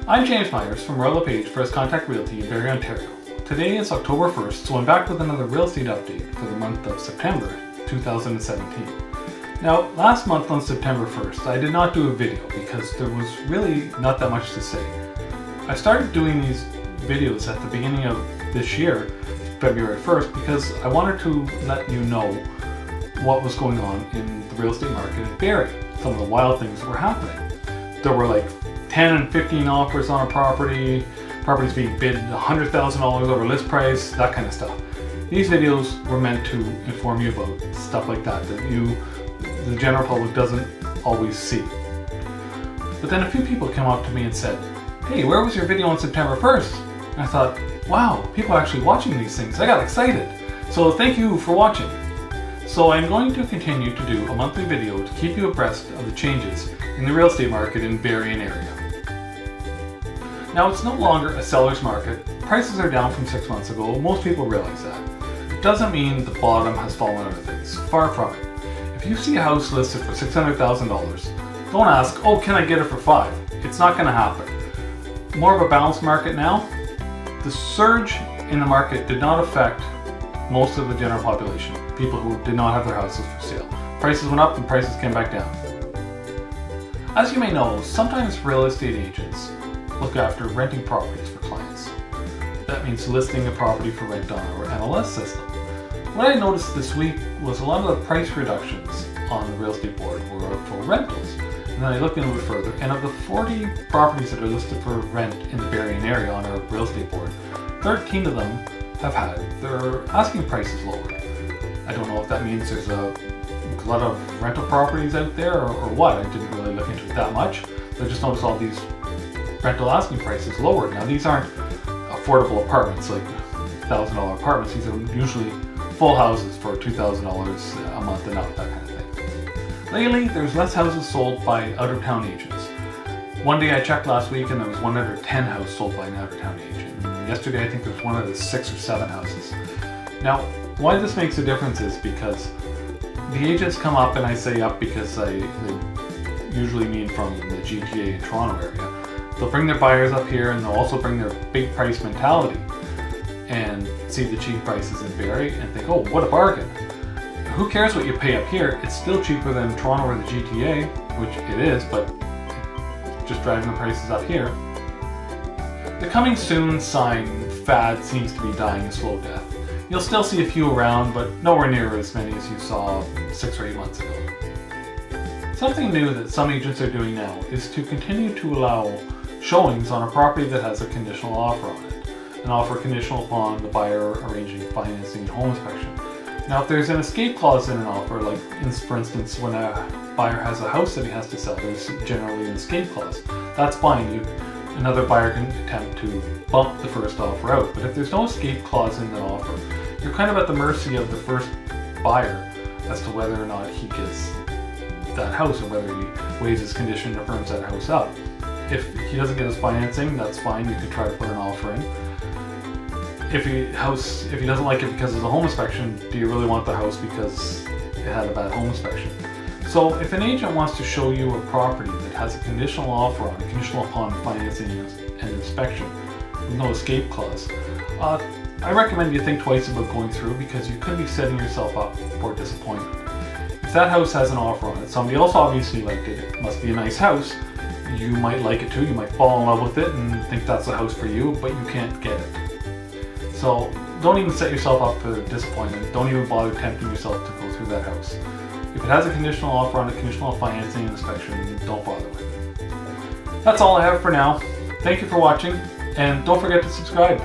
I'm James Myers from LePage for Contact Realty in Barrie, Ontario. Today is October 1st, so I'm back with another real estate update for the month of September 2017. Now, last month on September 1st, I did not do a video because there was really not that much to say. I started doing these videos at the beginning of this year, February 1st, because I wanted to let you know what was going on in the real estate market in Barrie, some of the wild things that were happening. There were like 10 and 15 offers on a properties being bid $100,000 over list price, that kind of stuff. These videos were meant to inform you about stuff like that the general public doesn't always see. But then a few people came up to me and said, "Hey, where was your video on September 1st? And I thought, wow, people are actually watching these things. I got excited. So thank you for watching. So I'm going to continue to do a monthly video to keep you abreast of the changes in the real estate market in Barrie and area. Now, it's no longer a seller's market. Prices are down from 6 months ago. Most people realize that. It doesn't mean the bottom has fallen out of things. Far from it. If you see a house listed for $600,000, don't ask, oh, can I get it for $5? It's not going to happen. More of a balanced market now. The surge in the market did not affect most of the general population, people who did not have their houses for sale. Prices went up and prices came back down. As you may know, sometimes real estate agents look after renting properties for clients. That means listing a property for rent on our MLS system. What I noticed this week was a lot of the price reductions on the real estate board were for rentals. And then I looked in a little bit further, and of the 40 properties that are listed for rent in the Barrie area on our real estate board, 13 of them have had their asking prices lowered. I don't know if that means there's a lot of rental properties out there or what. I didn't really look into it that much. But I just noticed all these rental asking prices lowered. Now, these aren't affordable apartments like $1,000 apartments. These are usually full houses for $2,000 a month and up, that kind of thing. Lately, there's less houses sold by out-of-town agents. One day I checked last week and there was 1 out of 10 houses sold by an out-of-town agent. Yesterday I think there was 1 out of 6 or 7 houses. Now, why this makes a difference is because the agents come up, and I say up because they usually mean from the GTA and Toronto area. They'll bring their buyers up here, and they'll also bring their big price mentality and see the cheap prices in Barrie and think, oh, what a bargain. Who cares what you pay up here? It's still cheaper than Toronto or the GTA, which it is, but just driving the prices up here. The coming soon sign fad seems to be dying a slow death. You'll still see a few around, but nowhere near as many as you saw 6 or 8 months ago. Something new that some agents are doing now is to continue to allow showings on a property that has a conditional offer on it. An offer conditional upon the buyer arranging financing and home inspection. Now, if there's an escape clause in an offer, like for instance, when a buyer has a house that he has to sell, there's generally an escape clause. That's fine. Another buyer can attempt to bump the first offer out. But if there's no escape clause in that offer, you're kind of at the mercy of the first buyer as to whether or not he gets that house or whether he waives his condition or firms that house up. If he doesn't get his financing, that's fine. You can try to put an offer in. If he doesn't like it because of the home inspection, do you really want the house because it had a bad home inspection? So if an agent wants to show you a property that has a conditional offer on it, conditional upon financing and inspection, with no escape clause, I recommend you think twice about going through, because you could be setting yourself up for disappointment. If that house has an offer on it, somebody else obviously liked it, it must be a nice house, you might like it too, you might fall in love with it and think that's the house for you, but you can't get it. So don't even set yourself up for disappointment. Don't even bother tempting yourself to go through that house. If it has a conditional offer on it, conditional financing and inspection, don't bother with it. That's all I have for now. Thank you for watching, and don't forget to subscribe.